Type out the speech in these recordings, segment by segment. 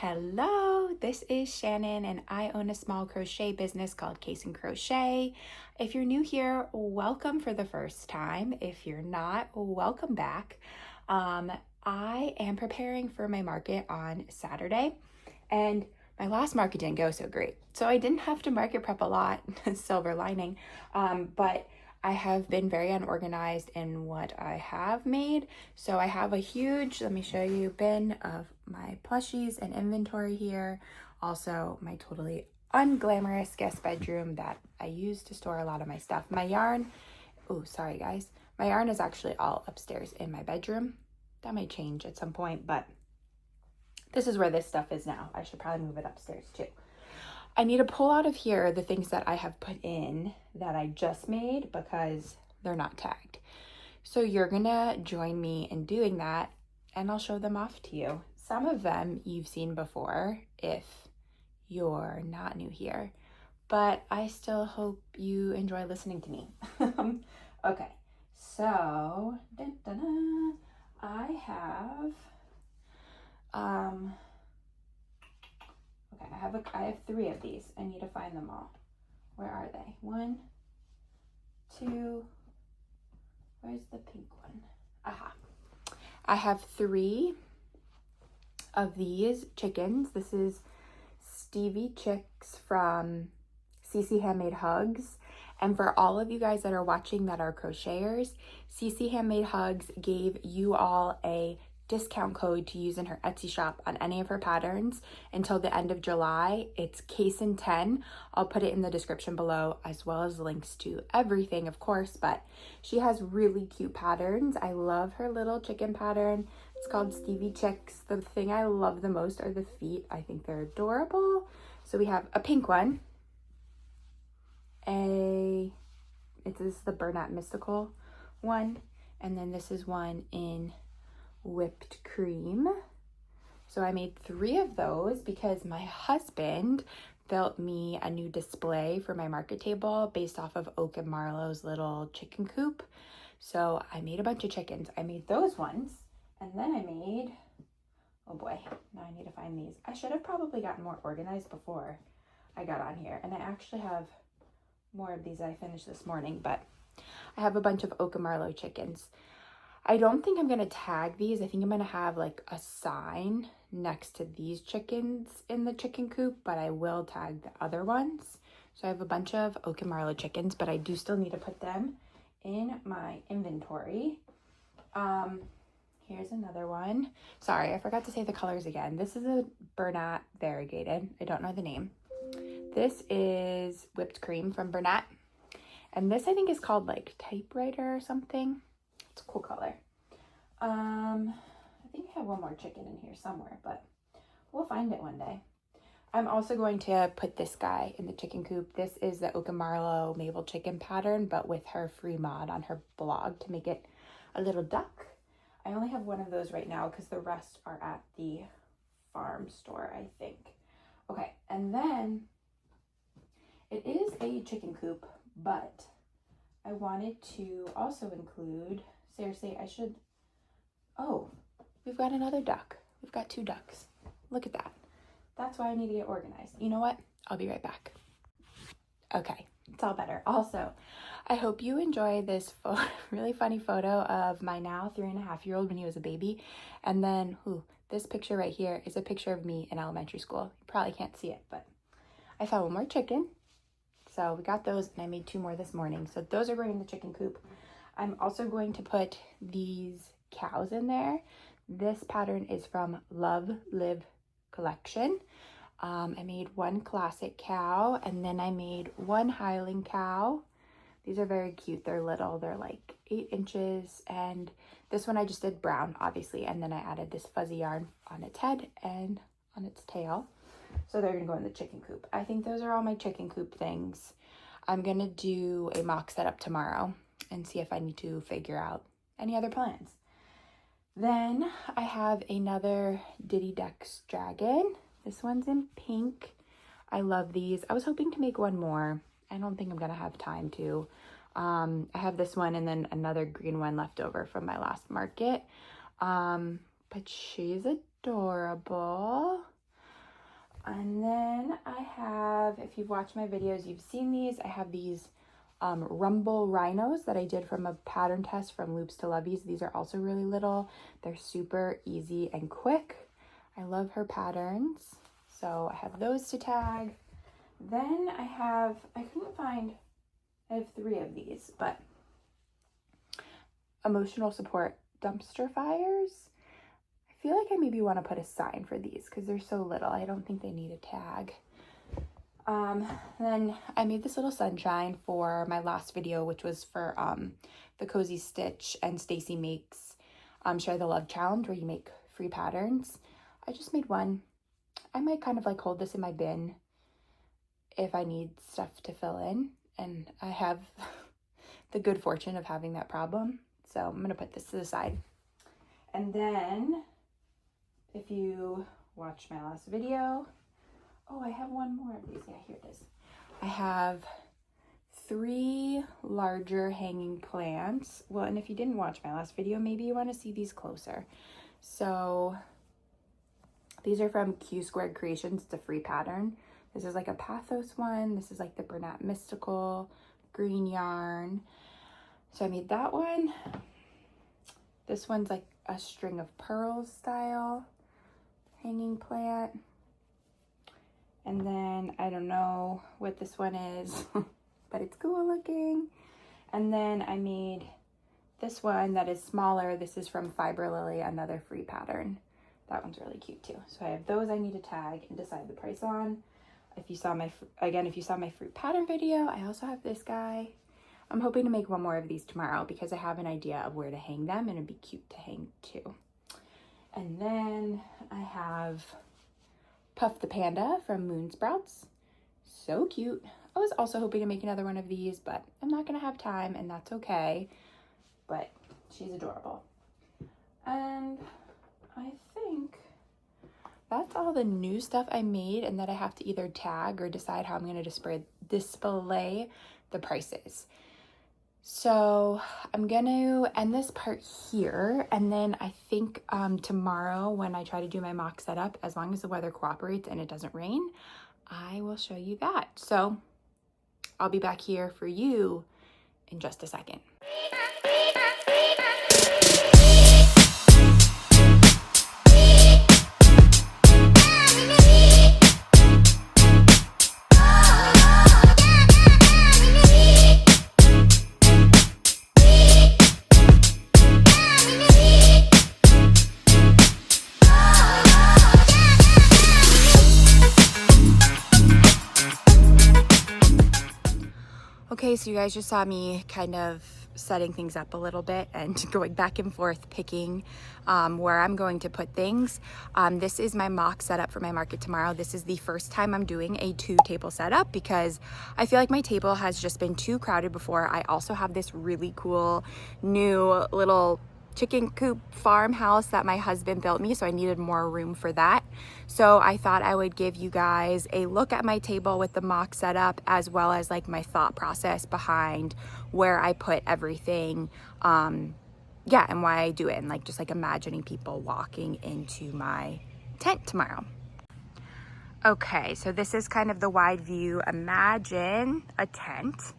Hello, this is Shannon and I own a small crochet business called q.squared.crochet. If you're new here, welcome for the first time. If you're not, welcome back. I am preparing for my market on Saturday and my last market didn't go so great. So I didn't have to market prep a lot, silver lining, but I have been very unorganized in what I have made. So I have a huge, let me show you, bin of my plushies and inventory here. Also my totally unglamorous guest bedroom that I use to store a lot of my stuff. My yarn, oh, sorry guys. My yarn is actually all upstairs in my bedroom. That might change at some point, but this is where this stuff is now. I should probably move it upstairs too. I need to pull out of here the things that I have put in that I just made because they're not tagged. So you're gonna join me in doing that and I'll show them off to you. Some of them you've seen before if you're not new here, but I still hope you enjoy listening to me. Okay, so I have I have 3 of these. I need to find them all. Where are they? 1, 2, where's the pink one? Aha. I have 3 of these chickens. This is Stevie Chicks from CC Handmade Hugs. And for all of you guys that are watching that are crocheters, CC Handmade Hugs gave you all a discount code to use in her Etsy shop on any of her patterns until the end of July. It's KSN10. I'll put it in the description below, as well as links to everything, of course, but she has really cute patterns. I love her little chicken pattern. It's called Stevie Chicks. The thing I love the most are the feet. I think they're adorable. So we have a pink one, this is the Bernat Mystical one, and then this is one in whipped cream. So I made 3 of those because my husband built me a new display for my market table based off of Oak and Marlowe's little chicken coop. So I made a bunch of chickens. I made those ones, and then I made, oh boy, now I need to find these. I should have probably gotten more organized before I got on here, and I actually have more of these I finished this morning, but I have a bunch of Oak and Marlowe chickens. I don't think I'm going to tag these. I think I'm going to have like a sign next to these chickens in the chicken coop, but I will tag the other ones. So I have a bunch of Oak and Marlowe chickens, but I do still need to put them in my inventory. Here's another one. Sorry, I forgot to say the colors again. This is a Bernat variegated. I don't know the name. This is whipped cream from Bernat. And this I think is called like typewriter or something. It's a cool color. I think I have one more chicken in here somewhere, but we'll find it one day. I'm also going to put this guy in the chicken coop. This is the Oak and Marlowe Maple chicken pattern, but with her free mod on her blog to make it a little duck. I only have one of those right now because the rest are at the farm store, I think. Okay, and then it is a chicken coop, but I wanted to also include, seriously, I should, oh, we've got another duck. We've got 2 ducks. Look at that. That's why I need to get organized. You know what? I'll be right back. Okay, it's all better. Also, I hope you enjoy this really funny photo of my now 3.5-year-old when he was a baby. And then, this picture right here is a picture of me in elementary school. You probably can't see it, but I found one more chicken. So we got those, and I made 2 more this morning. So those are going in the chicken coop. I'm also going to put these cows in there. This pattern is from Love Live Collection. I made 1 classic cow, and then I made 1 Highland cow. These are very cute. They're little. They're like 8 inches, and this one I just did brown, obviously, and then I added this fuzzy yarn on its head and on its tail. So they're gonna go in the chicken coop. I think those are all my chicken coop things. I'm gonna do a mock setup tomorrow and see if I need to figure out any other plans. Then I have another Diddy Dex dragon. This one's in pink. I love these. I was hoping to make 1 more. I don't think I'm gonna have time to. I have this one and then another green one left over from my last market. But she's adorable. And then I have, if you've watched my videos, you've seen these. I have these rumble rhinos that I did from a pattern test from Loops to Lovies. These are also really little. They're super easy and quick. I love her patterns. So I have those to tag. Then I have 3 of these, but emotional support dumpster fires. I feel like I maybe want to put a sign for these because they're so little. I don't think they need a tag. Then I made this little sunshine for my last video, which was for the Cozy Stitch and Stacy Makes Share the Love Challenge, where you make free patterns. I just made one. I might kind of like hold this in my bin if I need stuff to fill in, and I have the good fortune of having that problem. So I'm gonna put this to the side. And then if you watch my last video, oh, I have one more of these. Yeah, here it is. I have 3 larger hanging plants. Well, and if you didn't watch my last video, maybe you want to see these closer. So these are from q.squared Creations. It's a free pattern. This is like a Pathos one. This is like the Bernat Mystical green yarn. So I made that one. This one's like a string of pearls style hanging plant. And then I don't know what this one is, but it's cool looking. And then I made this one that is smaller. This is from Fiber Lily, another free pattern. That one's really cute too. So I have those I need to tag and decide the price on. If you saw my fruit pattern video, I also have this guy. I'm hoping to make one more of these tomorrow because I have an idea of where to hang them, and it'd be cute to hang too. And then I have Puff the Panda from Moon Sprouts. So cute. I was also hoping to make another one of these, but I'm not gonna have time, and that's okay. But she's adorable. And I think that's all the new stuff I made and that I have to either tag or decide how I'm gonna display the prices. So I'm gonna end this part here, and then I think tomorrow when I try to do my mock setup, as long as the weather cooperates and it doesn't rain, I will show you that. So I'll be back here for you in just a second. Okay, so you guys just saw me kind of setting things up a little bit and going back and forth picking where I'm going to put things. This is my mock setup for my market tomorrow. This is the first time I'm doing a 2-table setup because I feel like my table has just been too crowded before. I also have this really cool new little chicken coop farmhouse that my husband built me, so I needed more room for that. So I thought I would give you guys a look at my table with the mock setup, as well as like my thought process behind where I put everything, and why I do it, and like just like imagining people walking into my tent tomorrow. Okay, so this is kind of the wide view. Imagine a tent.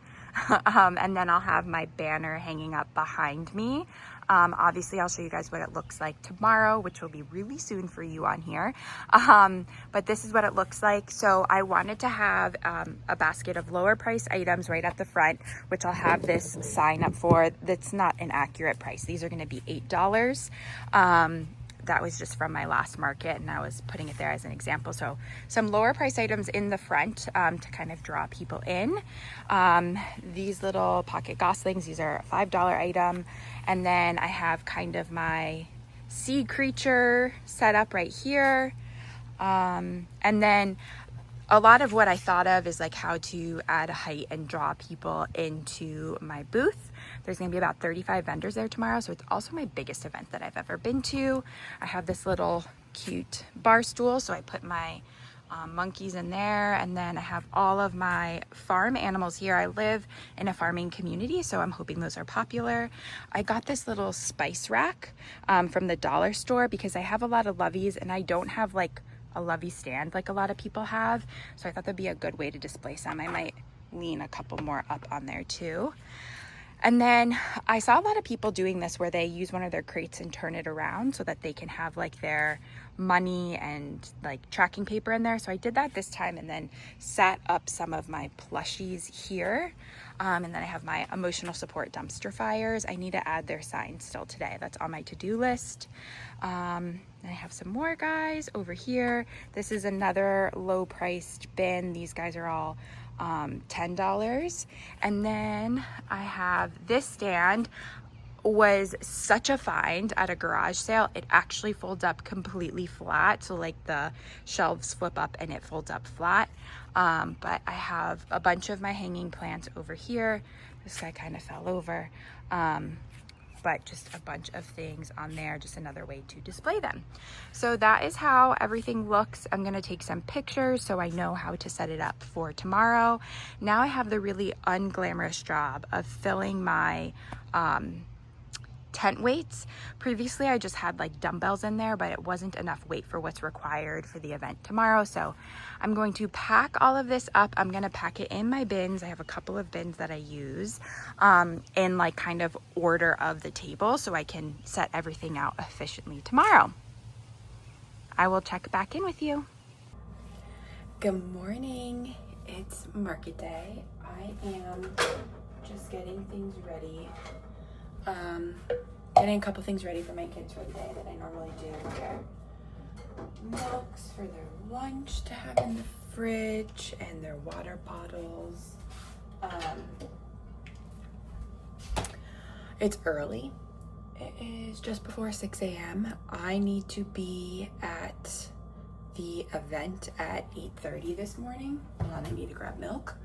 And then I'll have my banner hanging up behind me. Obviously, I'll show you guys what it looks like tomorrow, which will be really soon for you on here. But this is what it looks like. So I wanted to have a basket of lower price items right at the front, which I'll have this sign up for. That's not an accurate price. These are going to be $8. That was just from my last market, and I was putting it there as an example. So some lower price items in the front to kind of draw people in. These little pocket goslings, these are a $5 item. And then I have kind of my sea creature set up right here. And then a lot of what I thought of is like how to add a height and draw people into my booth. There's gonna be about 35 vendors there tomorrow, so it's also my biggest event that I've ever been to. I have this little cute bar stool, so I put my monkeys in there, and then I have all of my farm animals here. I live in a farming community, so I'm hoping those are popular. I got this little spice rack from the dollar store because I have a lot of lovies and I don't have like a lovey stand like a lot of people have. So I thought that'd be a good way to display some. I might lean a couple more up on there too. And then I saw a lot of people doing this where they use one of their crates and turn it around so that they can have like their money and like tracking paper in there. So I did that this time and then set up some of my plushies here. And then I have my emotional support dumpster fires. I need to add their signs still today. That's on my to-do list. And I have some more guys over here. This is another low priced bin. These guys are all $10. And then I have this stand. Was such a find at a garage sale. It actually folds up completely flat, so like the shelves flip up and it folds up flat. But I have a bunch of my hanging plants over here. This guy kind of fell over, but just a bunch of things on there, just another way to display them. So that is how everything looks. I'm gonna take some pictures so I know how to set it up for tomorrow. Now I have the really unglamorous job of filling my tent weights. Previously I just had like dumbbells in there, but it wasn't enough weight for what's required for the event tomorrow. So I'm going to pack all of this up. I'm going to pack it in my bins. I have a couple of bins that I use in like kind of order of the table so I can set everything out efficiently tomorrow. I will check back in with you. Good morning. It's market day. I am just getting things ready. Getting a couple things ready for my kids for the day that I normally do. Their milks for their lunch to have in the fridge and their water bottles. It's early. It is just before 6 a.m. I need to be at the event at 8:30 this morning. I need to grab milk.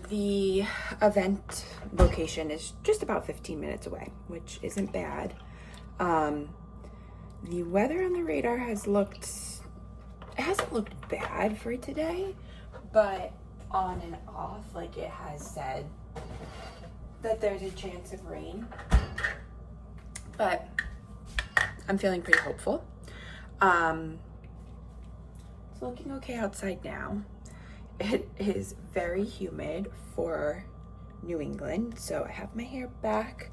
The event location is just about 15 minutes away, which isn't bad. The weather on the radar hasn't looked bad for today, but on and off, like it has said that there's a chance of rain. But I'm feeling pretty hopeful. It's looking okay outside now. It is very humid for New England, so I have my hair back.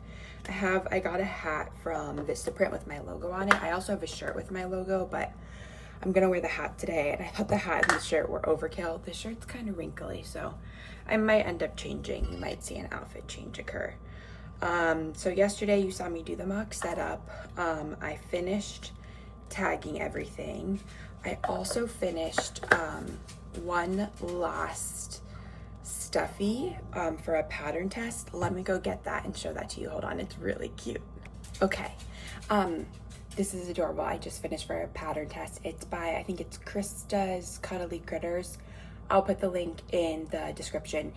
I got a hat from Vistaprint with my logo on it. I also have a shirt with my logo, but I'm gonna wear the hat today, and I thought the hat and the shirt were overkill. The shirt's kind of wrinkly, so I might end up changing. You might see an outfit change occur. So yesterday you saw me do the mock setup. I finished tagging everything. I also finished one last stuffy for a pattern test. Let me go get that and show that to you. Hold on, it's really cute. Okay, this is adorable. I just finished for a pattern test. It's by, I think it's Krista's Cuddly Critters. I'll put the link in the description.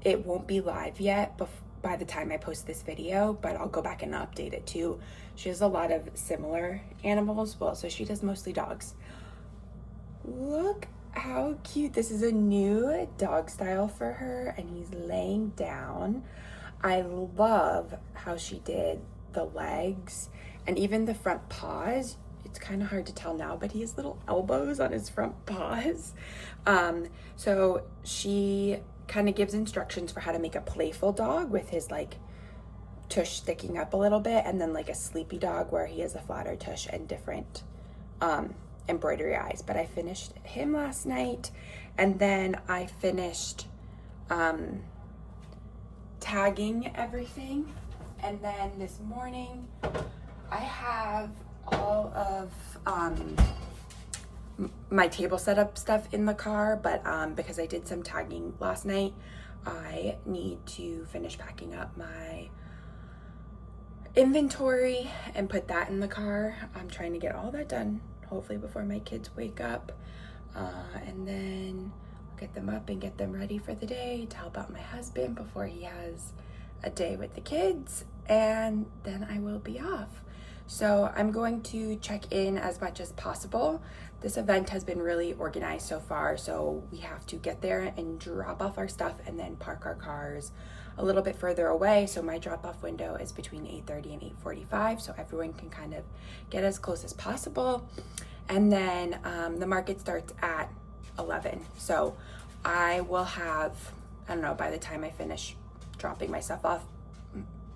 It won't be live yet by the time I post this video, but I'll go back and update it too. She has a lot of similar animals. Well, so she does mostly dogs. Look how cute. This is a new dog style for her, and he's laying down. I love how she did the legs and even the front paws. It's kind of hard to tell now, but he has little elbows on his front paws. So she kind of gives instructions for how to make a playful dog with his like tush sticking up a little bit, and then like a sleepy dog where he has a flatter tush and different embroidery eyes. But I finished him last night, and then I finished tagging everything, and then this morning I have all of my table setup stuff in the car, but because I did some tagging last night, I need to finish packing up my inventory and put that in the car. I'm trying to get all that done hopefully before my kids wake up, and then get them up and get them ready for the day to help out my husband before he has a day with the kids, and then I will be off. So I'm going to check in as much as possible. This event has been really organized so far, so we have to get there and drop off our stuff and then park our cars a little bit further away, so my drop-off window is between 8:30 and 8:45, so everyone can kind of get as close as possible. And then the market starts at 11, so I will have, I don't know, by the time I finish dropping my stuff off,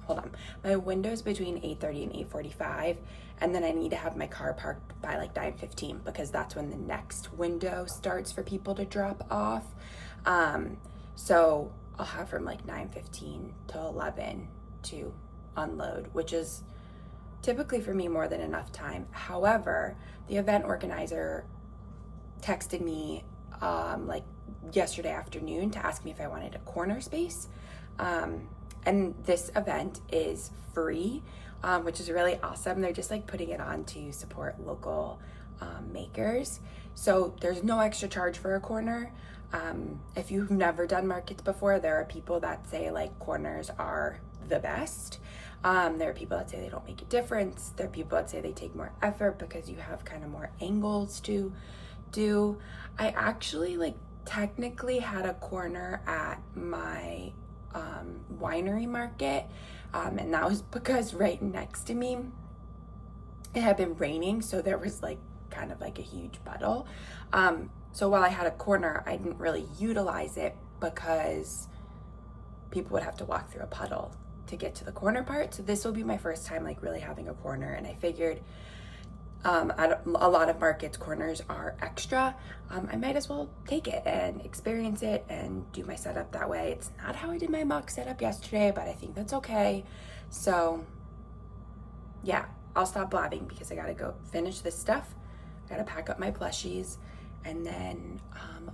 hold on, my window's between 8:30 and 8:45, and then I need to have my car parked by like 9:15 because that's when the next window starts for people to drop off. So I'll have from like 9:15 to 11 to unload, which is typically for me more than enough time. However, the event organizer texted me like yesterday afternoon to ask me if I wanted a corner space. And this event is free, which is really awesome. They're just like putting it on to support local makers. So there's no extra charge for a corner. If you've never done markets before, there are people that say like corners are the best. There are people that say they don't make a difference. There are people that say they take more effort because you have kind of more angles to do. I actually like technically had a corner at my winery market, and that was because right next to me it had been raining, so there was like kind of like a huge puddle. So while I had a corner, I didn't really utilize it because people would have to walk through a puddle to get to the corner part. So this will be my first time like really having a corner, and I figured at a lot of markets corners are extra. I might as well take it and experience it and do my setup that way. It's not how I did my mock setup yesterday, but I think that's okay. So yeah, I'll stop blabbing because I gotta go finish this stuff. I gotta pack up my plushies, and then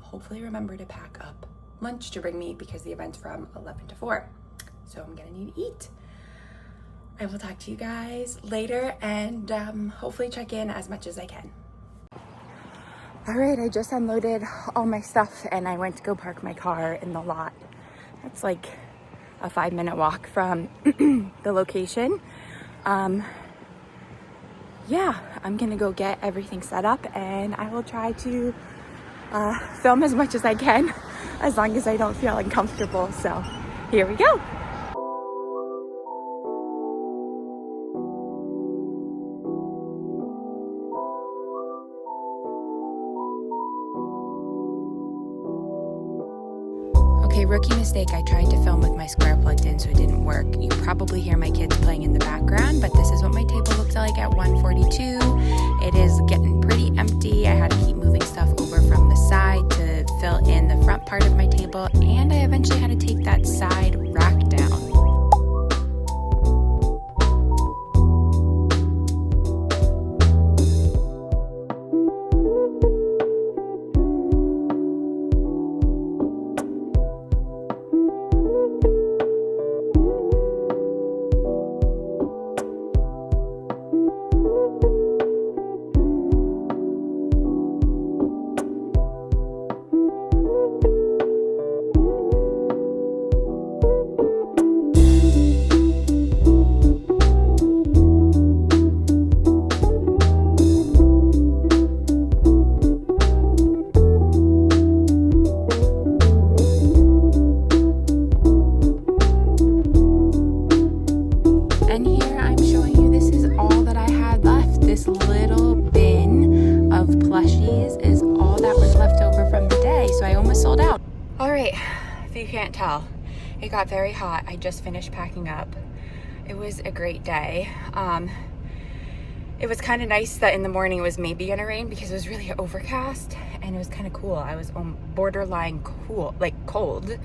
hopefully remember to pack up lunch to bring me because the event's from 11 to 4. So I'm gonna need to eat. I will talk to you guys later, and hopefully check in as much as I can. All right, I just unloaded all my stuff and I went to go park my car in the lot. That's like a 5-minute walk from the location. Yeah, I'm gonna go get everything set up, and I will try to film as much as I can, as long as I don't feel uncomfortable. So here we go. Okay, rookie mistake. I tried to film with my square plugged in, so it didn't work. You probably hear my kids playing in the background, but this is what my table looks like at 1:42. It is getting pretty empty. I had to keep moving stuff over from the side to fill in the front part of my table, and I eventually had to take that side rack down. You can't tell, it got very hot. I just finished packing up. It was a great day. It was kind of nice that in the morning it was maybe gonna rain because it was really overcast and it was kind of cool. I was borderline cool, like cold,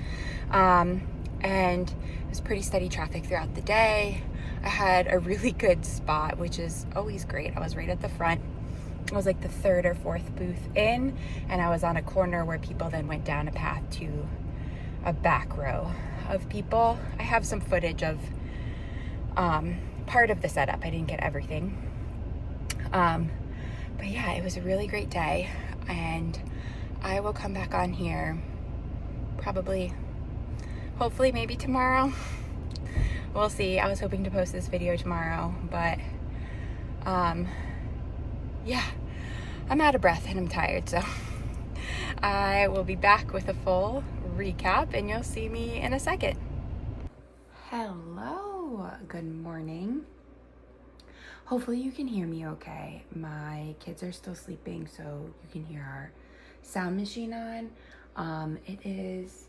and it was pretty steady traffic throughout the day. I had a really good spot, which is always great. I was right at the front. I was like the 3rd or 4th booth in, and I was on a corner where people then went down a path to a back row of people. I have some footage of part of the setup. I didn't get everything. But yeah, it was a really great day, and I will come back on here probably, hopefully maybe tomorrow. We'll see. I was hoping to post this video tomorrow, but yeah, I'm out of breath and I'm tired, so I will be back with a full recap and you'll see me in a second. Hello, good morning. Hopefully you can hear me okay. My kids are still sleeping, so you can hear our sound machine on. It is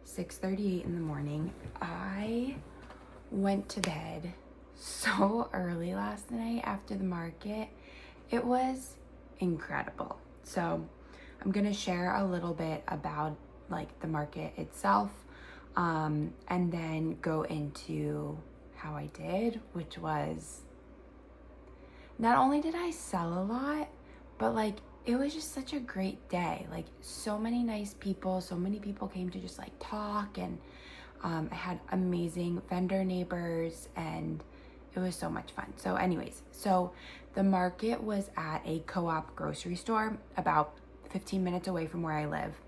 6:38 in the morning. I went to bed so early last night after the market. It was incredible. So I'm gonna share a little bit about like the market itself, and then go into how I did, which was not only did I sell a lot, but like it was just such a great day. Like so many nice people, so many people came to just like talk, and I had amazing vendor neighbors, and it was so much fun. So anyways, so the market was at a co-op grocery store about 15 minutes away from where I live.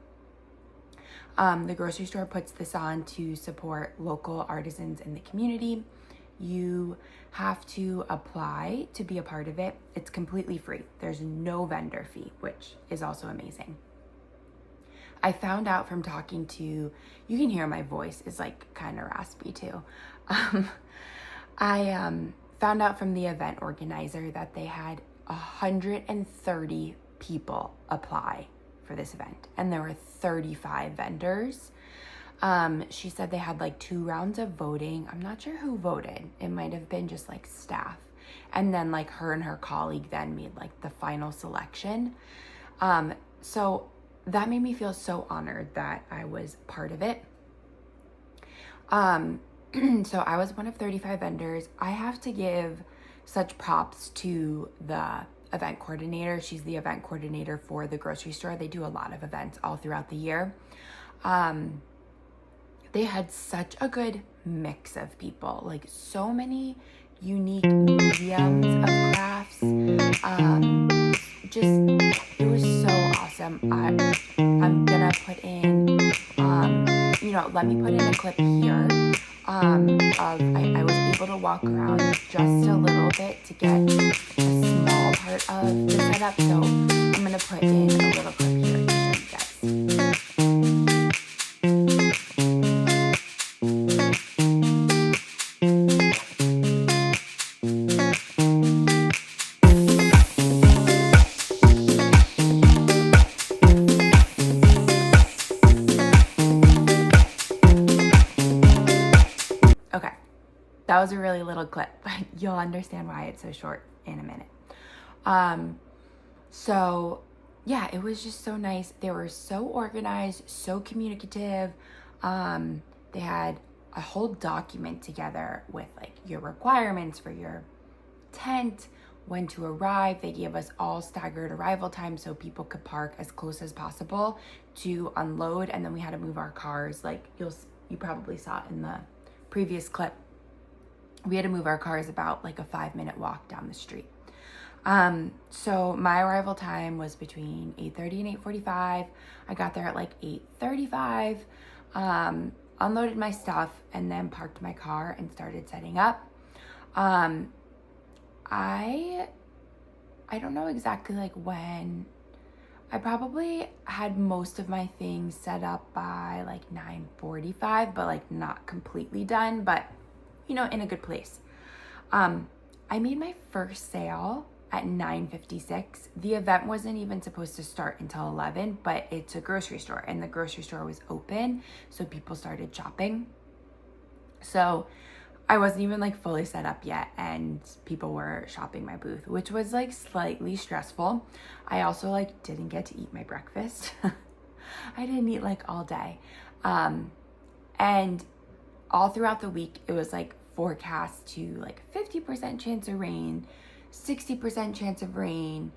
The grocery store puts this on to support local artisans in the community. You have to apply to be a part of it. It's completely free. There's no vendor fee, which is also amazing. I found out from talking to, you can hear my voice is like kind of raspy too. I found out from the event organizer that they had 130 people apply for this event, and there were 35 vendors. She said they had like 2 rounds of voting. I'm not sure who voted. It might have been just like staff. And then like her and her colleague then made like the final selection. So that made me feel so honored that I was part of it. So I was one of 35 vendors. I have to give such props to the event coordinator. She's the event coordinator for the grocery store. They do a lot of events all throughout the year. They had such a good mix of people, like so many unique mediums of crafts. It was so awesome. I'm gonna put in, let me put in a clip here I was able to walk around just a little bit to get a small part of the setup. So I'm gonna put in a little clip here to show you guys. That was a really little clip, but you'll understand why it's so short in a minute. So yeah, it was just so nice. They were so organized, so communicative. They had a whole document together with like your requirements for your tent, when to arrive. They gave us all staggered arrival times so people could park as close as possible to unload, and then we had to move our cars. Like you probably saw it in the previous clip. We had to move our cars about like a 5-minute walk down the street. So my arrival time was between 8:30 and 8:45. I got there at like 8:35, unloaded my stuff, and then parked my car and started setting up. I don't know exactly like when. I probably had most of my things set up by like 9:45, but like not completely done, but in a good place. I made my first sale at 9:56. The event wasn't even supposed to start until 11, but it's a grocery store and the grocery store was open, so people started shopping. So I wasn't even like fully set up yet, and people were shopping my booth, which was like slightly stressful. I also like didn't get to eat my breakfast. I didn't eat like all day. And all throughout the week, it was like forecast to like 50% chance of rain, 60% chance of rain,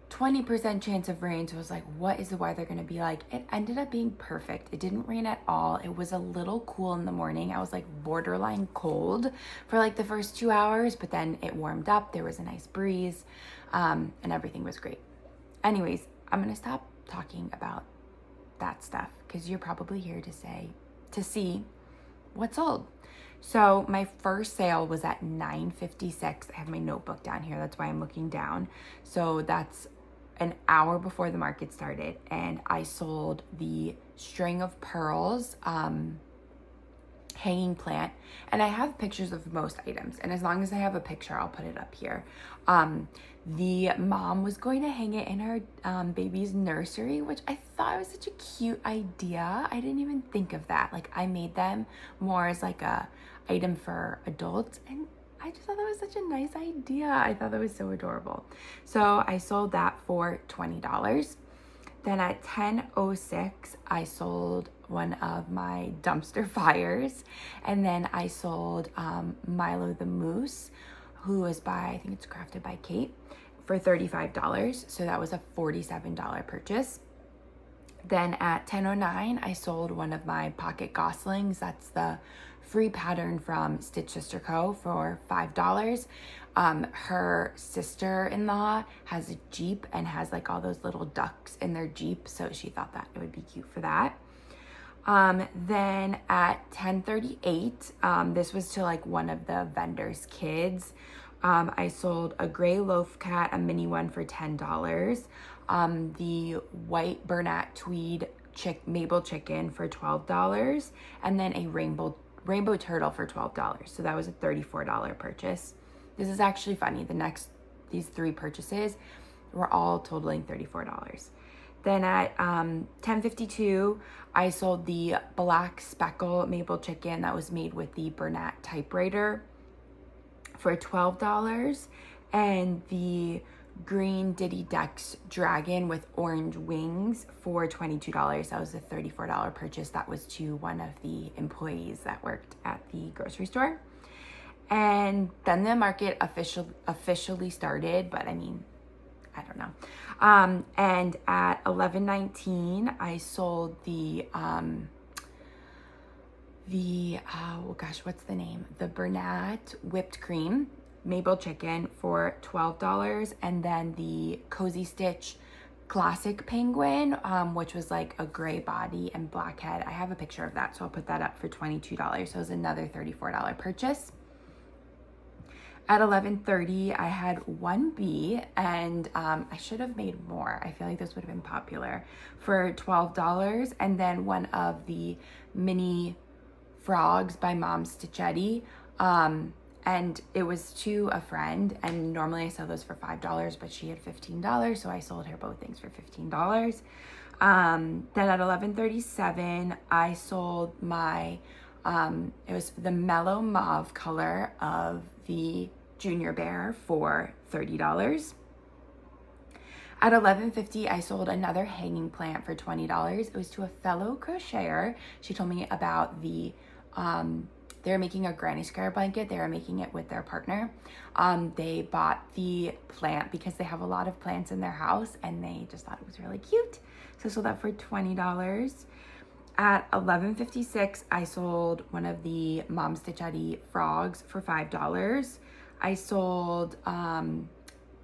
20% chance of rain. So I was like, what is the weather going to be like? It ended up being perfect. It didn't rain at all. It was a little cool in the morning. I was like borderline cold for like the first 2 hours, but then it warmed up. There was a nice breeze, and everything was great. Anyways, I'm going to stop talking about that stuff because you're probably here to see what sold. So my first sale was at 9:56. I have my notebook down here. That's why I'm looking down. So that's an hour before the market started, and I sold the string of pearls hanging plant, and I have pictures of most items, and as long as I have a picture, I'll put it up here. The mom was going to hang it in her baby's nursery, which I thought was such a cute idea. I didn't even think of that. Like, I made them more as like a item for adults, and I just thought that was such a nice idea. I thought that was so adorable. So I sold that for $20. Then at 10:06, I sold one of my dumpster fires. And then I sold Milo the Moose, who is by, I think it's Crafted by Kate, for $35. So that was a $47 purchase. Then at 10:09, I sold one of my pocket goslings. That's the free pattern from Stitch Sister Co. for $5. Her sister-in-law has a Jeep and has like all those little ducks in their Jeep, so she thought that it would be cute for that. Then at 10:38, this was to like one of the vendors' kids. I sold a gray loaf cat, a mini one, for $10. The white Bernat tweed Mabel chicken for $12, and then a rainbow turtle for $12. So that was a $34 purchase. This is actually funny. These three purchases were all totaling $34. Then at 10:52, I sold the black speckle maple chicken that was made with the Bernat typewriter for $12, and the green Diddy Dex dragon with orange wings for $22. That was a $34 purchase. That was to one of the employees that worked at the grocery store. And then the market officially started, but I mean, I don't know. And at 11:19, I sold the oh gosh, what's the name? The Bernat whipped cream Mabel chicken for $12, and then the Cozy Stitch classic penguin, which was like a gray body and black head. I have a picture of that, so I'll put that up for $22. So it was another $34 purchase. At 11:30, I had one bee, and I should have made more. I feel like this would have been popular, for $12, and then one of the mini frogs by Mom Stitchetti, and it was to a friend, and normally I sell those for $5, but she had $15, so I sold her both things for $15. Then at 11:37, I sold my, it was the mellow mauve color of the Junior Bear for $30. At 11:50, I sold another hanging plant for $20. It was to a fellow crocheter. She told me about the, they're making a granny square blanket. They were making it with their partner. They bought the plant because they have a lot of plants in their house, and they just thought it was really cute. So I sold that for $20. At 11:56, I sold one of the Mom Stitchetti frogs for $5. I sold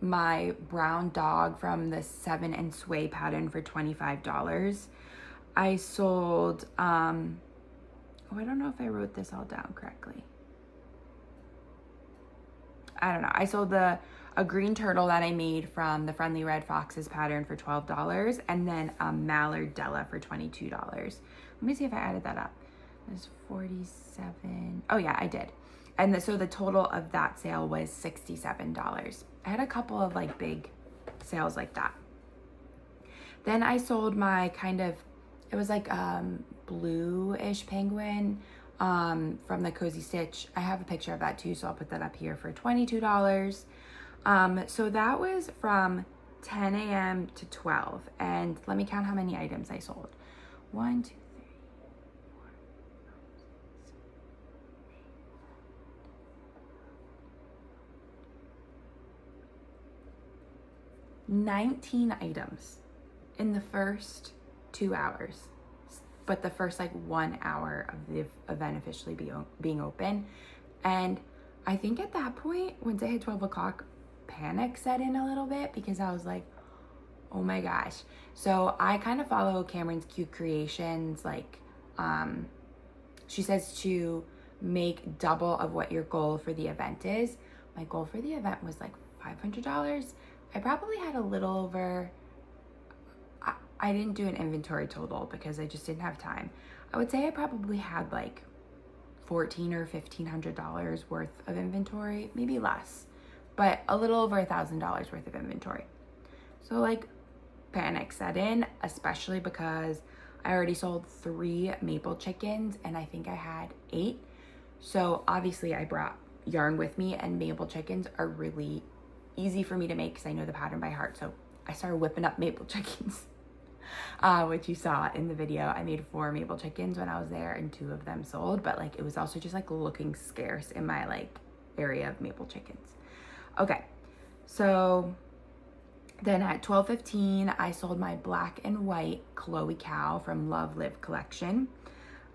my brown dog from the 7 and Sway pattern for $25. I sold, oh, I don't know if I wrote this all down correctly. I don't know. I sold a green turtle that I made from the Friendly Red Foxes pattern for $12, and then a mallard Della for $22. Let me see if I added that up. It was 47. Oh yeah, I did. And so the total of that sale was $67. I had a couple of like big sales like that. Then I sold my kind of, it was like blue-ish penguin from the Cozy Stitch. I have a picture of that too, so I'll put that up here for $22. So that was from 10 a.m. to 12. And let me count how many items I sold. 1, 2, 3, 4, 5, 6, 19 items in the first 2 hours, but the first like 1 hour of the event officially being open. And I think at that point, once I hit 12 o'clock, panic set in a little bit, because I was like, oh my gosh. So I kind of follow Cameron's Cute Creations, like she says to make double of what your goal for the event is. My goal for the event was like $500. I probably had a little over, I didn't do an inventory total because I just didn't have time. I would say I probably had like $1,400 or $1,500 worth of inventory, maybe less, but a little over $1,000 worth of inventory. So like panic set in, especially because I already sold 3 maple chickens and I think I had 8. So obviously I brought yarn with me, and maple chickens are really easy for me to make because I know the pattern by heart. So I started whipping up maple chickens, which you saw in the video. I made 4 maple chickens when I was there and 2 of them sold, but like it was also just like looking scarce in my like area of maple chickens. Okay, so then at 12:15, I sold my black and white Chloe cow from Love Live collection.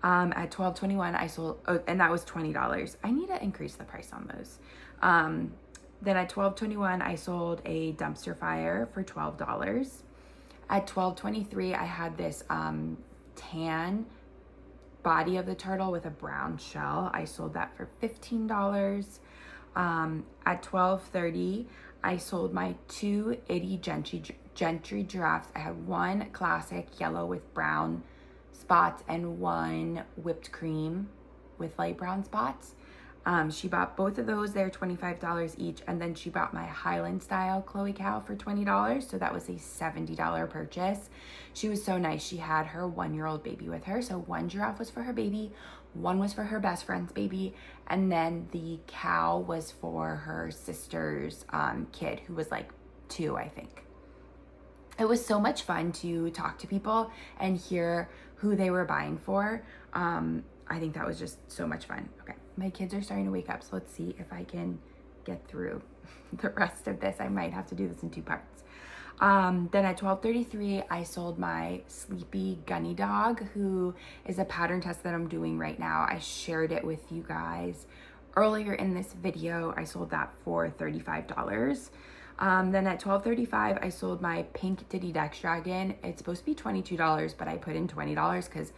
At 12:21, I sold, and that was $20. I need to increase the price on those. Then at 12:21, I sold a dumpster fire for $12. At 12:23, I had this tan body of the turtle with a brown shell. I sold that for $15. At 12:30, I sold my 2 itty gentry giraffes. I had 1 classic yellow with brown spots and 1 whipped cream with light brown spots. She bought both of those. They're $25 each. And then she bought my Highland style Chloe cow for $20. So that was a $70 purchase. She was so nice. She had her 1-year-old baby with her. So 1 giraffe was for her baby, 1 was for her best friend's baby, and then the cow was for her sister's kid, who was like 2, I think. It was so much fun to talk to people and hear who they were buying for. I think that was just so much fun. Okay, my kids are starting to wake up, so let's see if I can get through the rest of this. I might have to do this in 2 parts. Then at 12:33, I sold my Sleepy Gunny Dog, who is a pattern test that I'm doing right now. I shared it with you guys earlier in this video. I sold that for $35. Then at 12:35, I sold my pink Diddy Dex Dragon. It's supposed to be $22, but I put in $20 because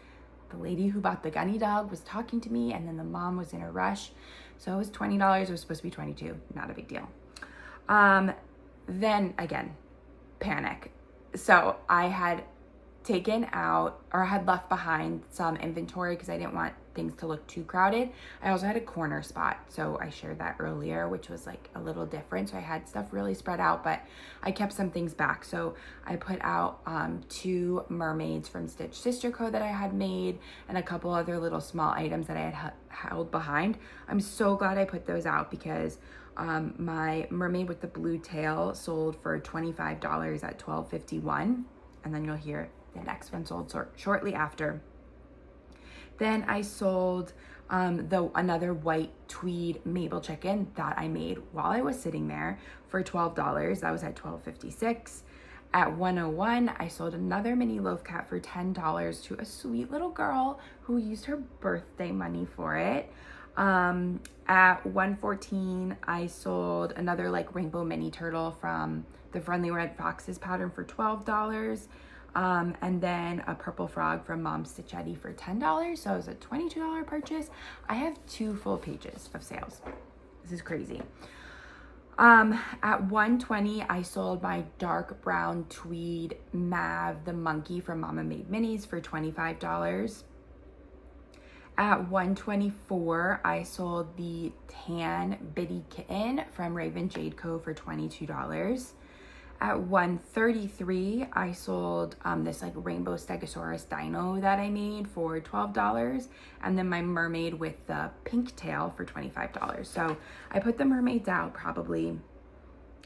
the lady who bought the Gunny Dog was talking to me, and then the mom was in a rush. So it was $20. It was supposed to be $22. Not a big deal. Then again, panic. So I had taken out, or had left behind, some inventory because I didn't want things to look too crowded. I also had a corner spot, so I shared that earlier, which was like a little different. So I had stuff really spread out, but I kept some things back. So I put out 2 mermaids from Stitch Sister Co. that I had made, and a couple other little small items that I had held behind. I'm so glad I put those out because my mermaid with the blue tail sold for $25 at 12:51, and then you'll hear the next one sold shortly after. Then I sold another white tweed maple chicken that I made while I was sitting there for $12. That was at 12:56. At 1:01, I sold another mini loaf cat for $10 to a sweet little girl who used her birthday money for it. At 1:14, I sold another like rainbow mini turtle from the Friendly Red Foxes pattern for $12. And then a purple frog from Mom Stitchetti for $10. So it was a $22 purchase. I have 2 full pages of sales. This is crazy. At 1:20, I sold my dark brown tweed Mav the monkey from Mama Made Minis for $25. At 1:24, I sold the tan bitty kitten from Raven Jade Co. for $22. At 1:33, I sold this like rainbow stegosaurus dino that I made for $12, and then my mermaid with the pink tail for $25. So I put the mermaids out probably,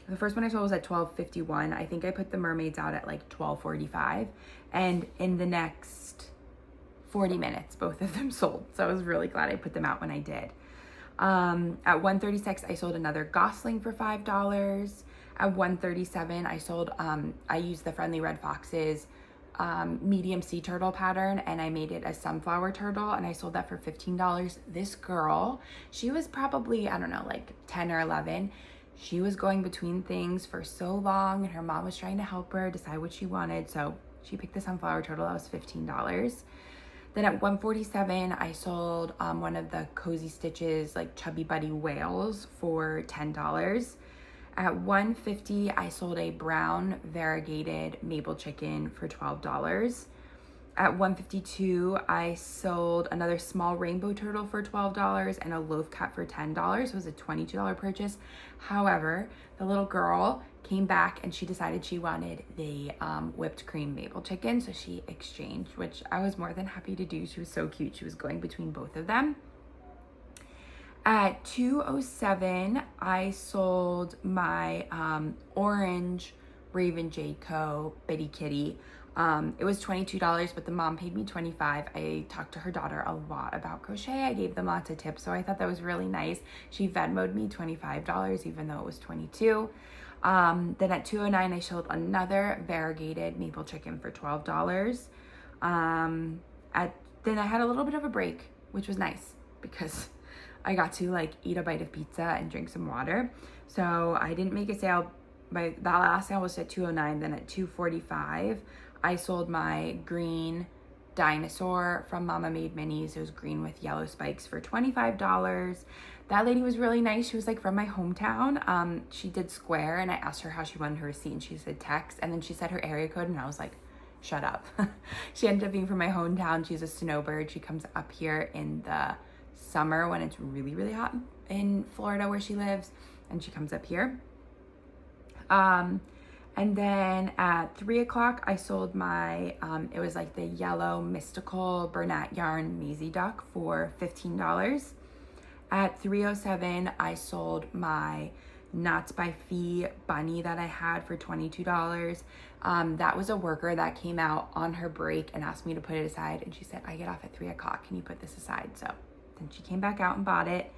the first one I sold was at 12:51. I think I put the mermaids out at like 12:45, and in the next 40 minutes, both of them sold. So I was really glad I put them out when I did. At 1:36, I sold another gosling for $5. At 1:37, I sold, I used the Friendly Red Foxes medium sea turtle pattern, and I made it a sunflower turtle, and I sold that for $15. This girl, she was probably, I don't know, like 10 or 11. She was going between things for so long, and her mom was trying to help her decide what she wanted. So she picked the sunflower turtle. That was $15. Then at 1:47, I sold one of the Cozy Stitches like Chubby Buddy whales for $10. At 1:50, I sold a brown variegated maple chicken for $12. At 152, I sold another small rainbow turtle for $12 and a loaf cut for $10. It was a $22 purchase. However, the little girl came back and she decided she wanted the whipped cream maple chicken, so she exchanged, which I was more than happy to do. She was so cute. She was going between both of them. At 2:07, I sold my orange Raven Jayco Bitty Kitty. It was $22, but the mom paid me $25. I talked to her daughter a lot about crochet. I gave them lots of tips, so I thought that was really nice. She Venmo'd me $25, even though it was $22. Then at 2:09, I sold another variegated maple chicken for $12. Then I had a little bit of a break, which was nice because I got to like eat a bite of pizza and drink some water. So I didn't make a sale. That last sale was at 2:09. Then at 2:45, I sold my green dinosaur from Mama Made Minis. It was green with yellow spikes for $25. That lady was really nice. She was like from my hometown. She did Square, and I asked her how she wanted her receipt, and she said text, and then she said her area code, and I was like, shut up. She ended up being from my hometown. She's a snowbird. She comes up here in the summer when it's really, really hot in Florida where she lives, and she comes up here. And then at 3 o'clock, I sold my, it was like the yellow mystical Bernat yarn Maisie duck for $15. At 3:07, I sold my Knots by Fee bunny that I had for $22. That was a worker that came out on her break and asked me to put it aside. And she said, I get off at 3 o'clock. Can you put this aside? So then she came back out and bought it.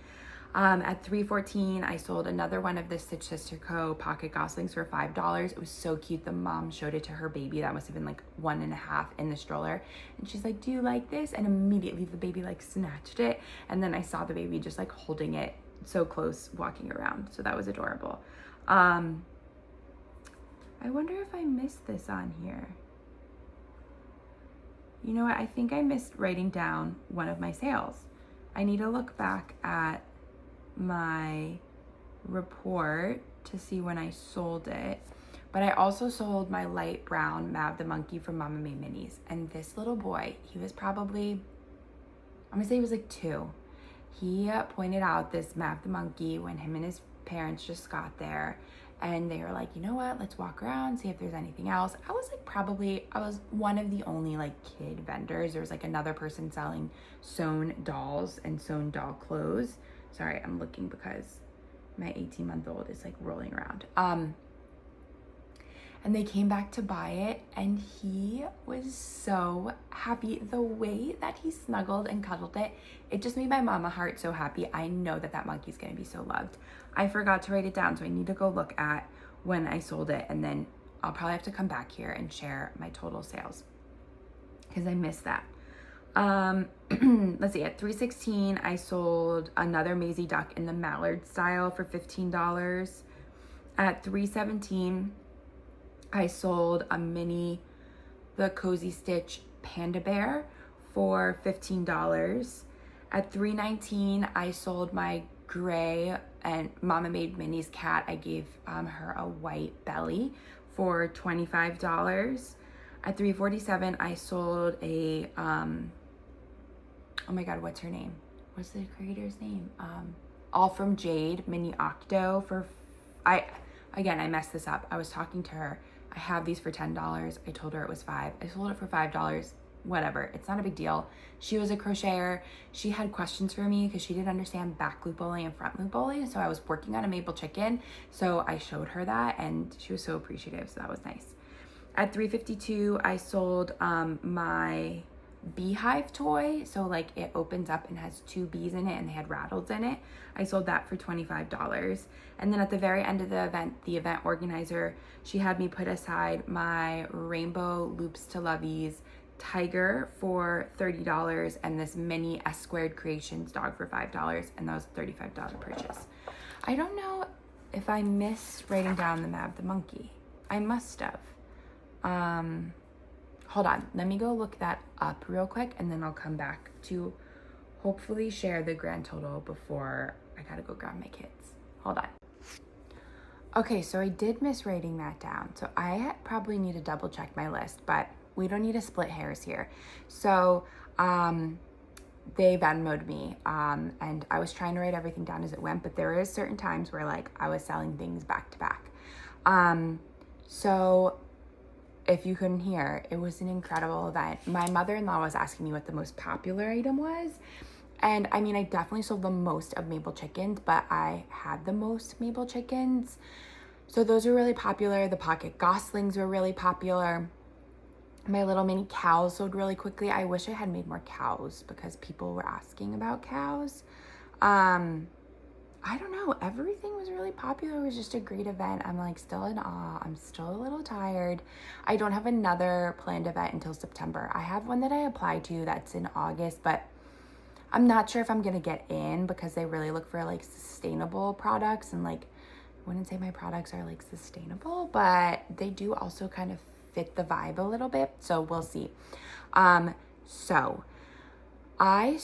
At 3:14, I sold another one of the Stitch Sister Co. pocket goslings for $5. It was so cute. The mom showed it to her baby that must have been like 1.5 in the stroller. And she's like, do you like this? And immediately the baby like snatched it. And then I saw the baby just like holding it so close walking around. So that was adorable. I wonder if I missed this on here. You know what? I think I missed writing down one of my sales. I need to look back at my report to see when I sold it. But I also sold my light brown Mav the monkey from Mama Made Minis. And this little boy, he was probably, I'm gonna say he was like 2. He pointed out this Mav the monkey when him and his parents just got there. And they were like, you know what, let's walk around, see if there's anything else. I was one of the only like kid vendors. There was like another person selling sewn dolls and sewn doll clothes. Sorry, I'm looking because my 18-month-old is like rolling around. And they came back to buy it, and he was so happy. The way that he snuggled and cuddled it, it just made my mama heart so happy. I know that that monkey's gonna be so loved. I forgot to write it down, so I need to go look at when I sold it, and then I'll probably have to come back here and share my total sales because I missed that. Let's see, at 3:16, I sold another Maisie duck in the mallard style for $15. At 3:17, I sold a mini, the Cozy Stitch Panda Bear for $15. At 3:19, I sold my gray and Mama Made Minis cat. I gave her a white belly for $25. At 3:47, I sold a, oh my God, what's her name? What's the creator's name? All From Jade Mini Octo for, I messed this up. I was talking to her. I have these for $10. I told her it was $5. I sold it for $5. Whatever, it's not a big deal. She was a crocheter. She had questions for me because she didn't understand back loop bowling and front loop bowling. So I was working on a maple chicken. So I showed her that and she was so appreciative. So that was nice. At 3:52, I sold my beehive toy. So like it opens up and has 2 bees in it and they had rattles in it. I sold that for $25. And then at the very end of the event organizer, she had me put aside my Rainbow Loops to Lovies tiger for $30 and this mini q.squared creations dog for $5, and that was a $35 purchase. I don't know if I missed writing down the Mav the monkey. I must have. Hold on, let me go look that up real quick and then I'll come back to hopefully share the grand total before I gotta go grab my kids. Hold on. Okay, so I did miss writing that down. So I probably need to double check my list, but we don't need to split hairs here. So they Venmo'd me, and I was trying to write everything down as it went, but there is certain times where like I was selling things back to back. So if you couldn't hear, it was an incredible event. My mother-in-law was asking me what the most popular item was. And I mean, I definitely sold the most of maple chickens, but I had the most maple chickens. So those are really popular. The pocket goslings were really popular. My little mini cows sold really quickly. I wish I had made more cows because people were asking about cows. I don't know. Everything was really popular. It was just a great event. I'm like still in awe. I'm still a little tired. I don't have another planned event until September. I have one that I applied to that's in August, but I'm not sure if I'm going to get in because they really look for like sustainable products, and like I wouldn't say my products are like sustainable, but they do also kind of fit the vibe a little bit. So we'll see. So I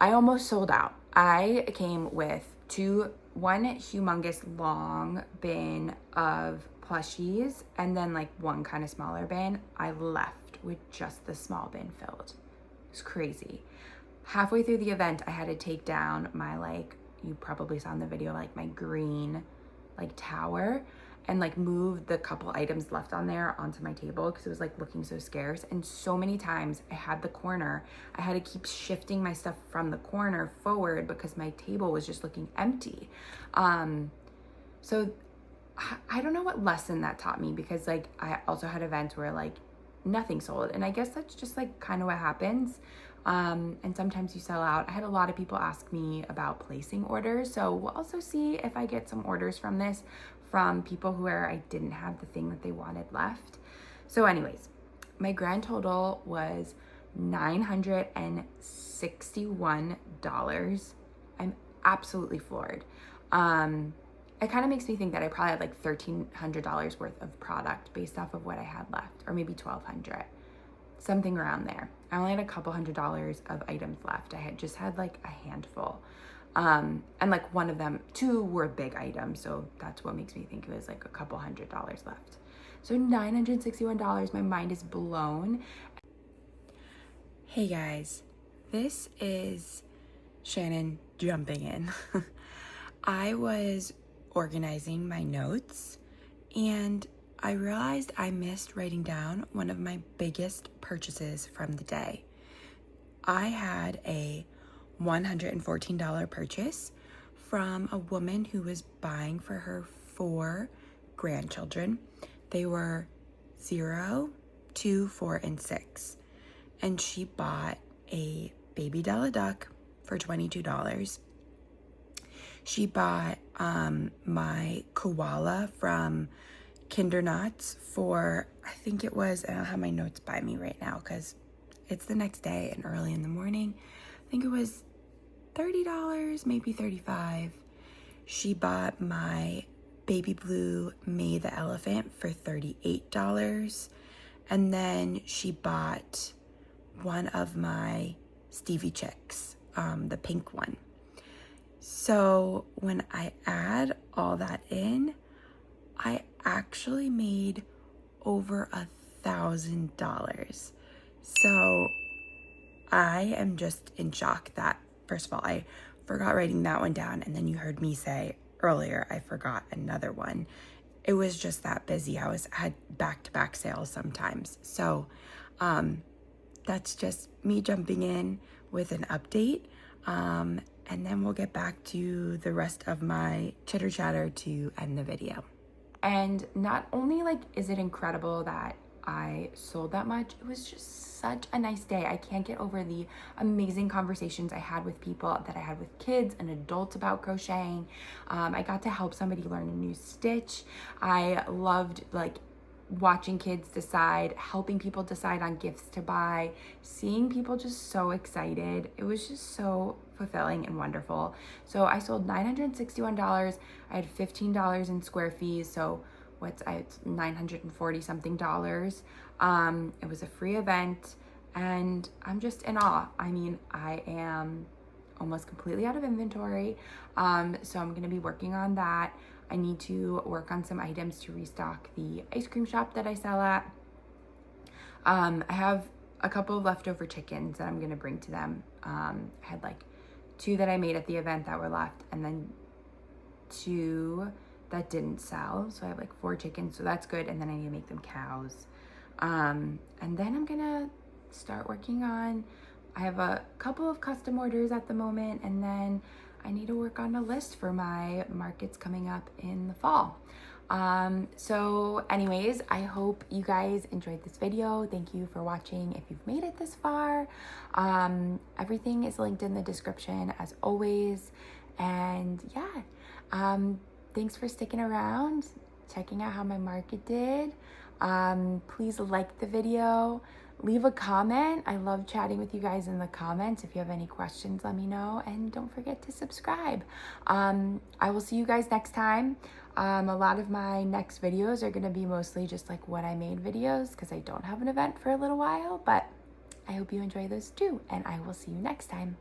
almost sold out. I came with one humongous long bin of plushies and then like one kind of smaller bin. I left with just the small bin filled. It's crazy. Halfway through the event, I had to take down my, like, you probably saw in the video, like my green like tower, and like move the couple items left on there onto my table because it was like looking so scarce. And so many times I had to keep shifting my stuff from the corner forward because my table was just looking empty. So I don't know what lesson that taught me, because like I also had events where like nothing sold, and I guess that's just like kind of what happens. And sometimes you sell out. I had a lot of people ask me about placing orders, so we'll also see if I get some orders from this from people where I didn't have the thing that they wanted left. So anyways, my grand total was $961. I'm absolutely floored. It kind of makes me think that I probably had like $1,300 worth of product based off of what I had left, or maybe $1,200, something around there. I only had a couple $100s of items left. I had just had like a handful. And like one of them, 2 were big items. So that's what makes me think it was like a couple $100 left. So $961, my mind is blown. Hey guys, this is Shannon jumping in. I was organizing my notes and I realized I missed writing down one of my biggest purchases from the day. I had a $114 purchase from a woman who was buying for her 4 grandchildren. They were 0, 2, 4, and 6. And she bought a baby Della Duck for $22. She bought my koala from Kinder Knots for, I think it was, I don't have my notes by me right now because it's the next day and early in the morning. I think it was $30, maybe $35. She bought my baby blue May the Elephant for $38. And then she bought one of my Stevie Chicks, the pink one. So when I add all that in, I actually made over $1,000. So I am just in shock that, first of all, I forgot writing that one down, and then you heard me say earlier I forgot another one. It was just that busy. I had back-to-back sales sometimes. So that's just me jumping in with an update. And then we'll get back to the rest of my chitter chatter to end the video. And not only like is it incredible that I sold that much, it was just such a nice day. I can't get over the amazing conversations I had with people, that I had with kids and adults about crocheting. I got to help somebody learn a new stitch. I loved like watching kids decide, helping people decide on gifts to buy, seeing people just so excited. It was just so fulfilling and wonderful. So I sold $961. I had $15 in square fees, so it's $940 something dollars. It was a free event and I'm just in awe. I mean, I am almost completely out of inventory, so I'm gonna be working on that. I need to work on some items to restock the ice cream shop that I sell at. I have a couple of leftover chickens that I'm gonna bring to them. I had like 2 that I made at the event that were left, and then 2 that didn't sell. So I have like 4 chickens, so that's good. And then I need to make them cows. And then I'm gonna start working on, I have a couple of custom orders at the moment, and then I need to work on a list for my markets coming up in the fall. So anyways, I hope you guys enjoyed this video. Thank you for watching if you've made it this far. Everything is linked in the description as always. And yeah, thanks for sticking around, checking out how my market did. Please like the video, leave a comment. I love chatting with you guys in the comments. If you have any questions, let me know, and don't forget to subscribe. I will see you guys next time. A lot of my next videos are going to be mostly just like what I made videos, because I don't have an event for a little while, but I hope you enjoy those too, and I will see you next time.